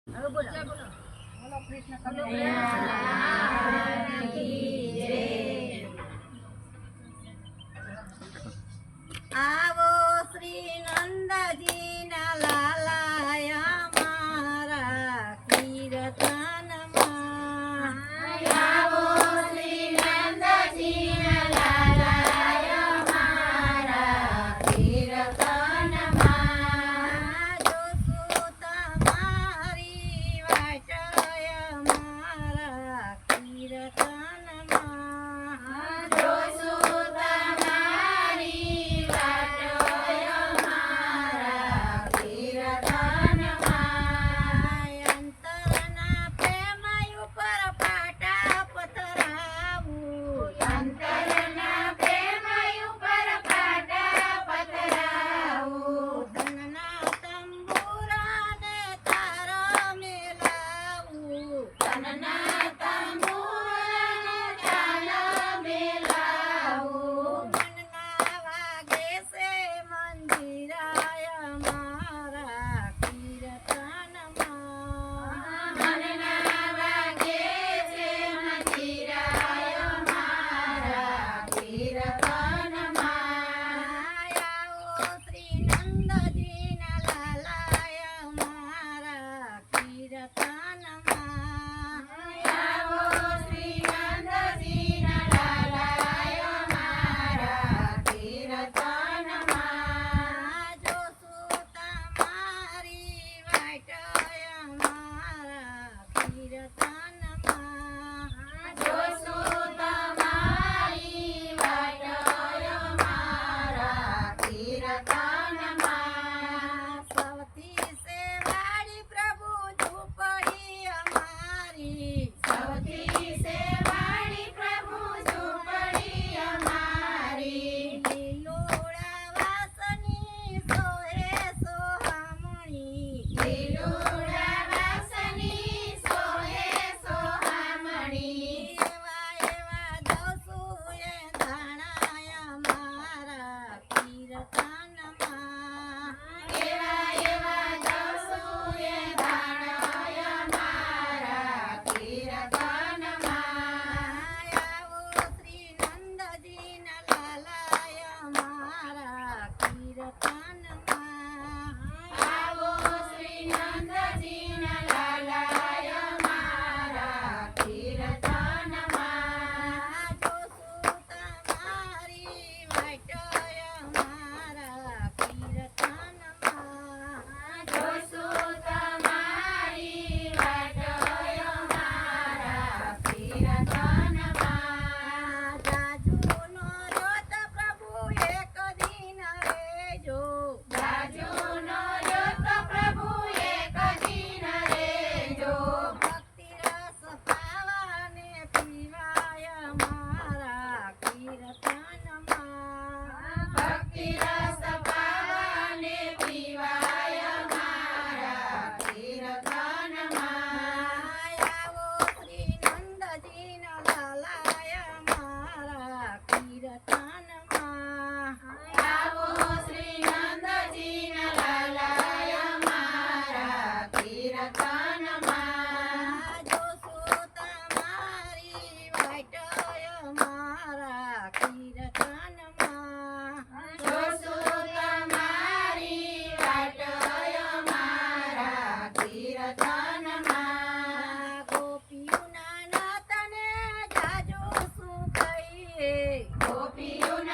હવે બોલો બોલો બોલો કૃષ્ણ આવો શ્રી નંદજી ના લાલાયા મારા કીર્તનમાં આવો શ્રી નંદજી ના લાલાયા મારા કીર્તનમાં જોશું તમારી વાટય મારા કીર્તનમાં જોશું તમારી વાટય મારા કીર્તનમાં અંતરના પ્રેમ ઉપર પાટા પથરાવું અંતરના પ્રેમ ઉપર પાટા પથરાવું ધનના તંબુરાને તારા મેલાવું ધનના તંબુરાને તારા મેલાવું મનના વાગે છે મંદિરાય મારા કીર્તનમાં મનના વાગે છે મંદિરાય મારા કીર્તનમાં આવો શ્રી નંદજીના લાલાય મારા કીર્તનમાં આવો શ્રી નંદજીના લાલાય મારા કીર્તનમાં જોશું તમારી વાટય મારા કીર્તનમાં જોશું તમારી વાટય મારા કીર્તનમાં સૌથી સેવાળી પ્રભુ ઝૂંપડી અમારી સૌથી સેવાળી પ્રભુ ઝૂંપડી અમારી લીલોડા વાસની સોહે સોહામણી લીલોડા વાસની સોહે સોહામણી એવા એવા દસુએ ધાણાય મારા કીર્તનમાં એવા એવા દસુએ ધાણાય મારા કીર્તનમાં આવો શ્રી નંદજીના લાલાય મારા કીર્તનમાં આવો શ્રી નંદજીના લાલાય મારા કીર્તનમાં જોશું તમારી વાટય મારા કીર્તનમાં જોશું તમારી વાટય મારા કીર્તનમાં જાજુનો જોત પ્રભુ એક દિન રેજો જાજુનો જોત પ્રભુ એક દિન રેજો ભક્તિ રસ પાવાને પીવાય મારા કીર્તનમાં ભક્તિ રસ પાવાને પીવાય મારા કીર્તનમાં આવો શ્રી નંદજીના લાલાય મારા કીર્તનમાં આવો શ્રી નંદજીના લાલાય મારા કીર્તનમાં જોશું તમારી વાટય મારા કીર્તનમાં જોશું તમારી વાટય મારા કીર્તનમાં ગોપીઓના નાથને જાજો શું કહીએ ગોપીઓના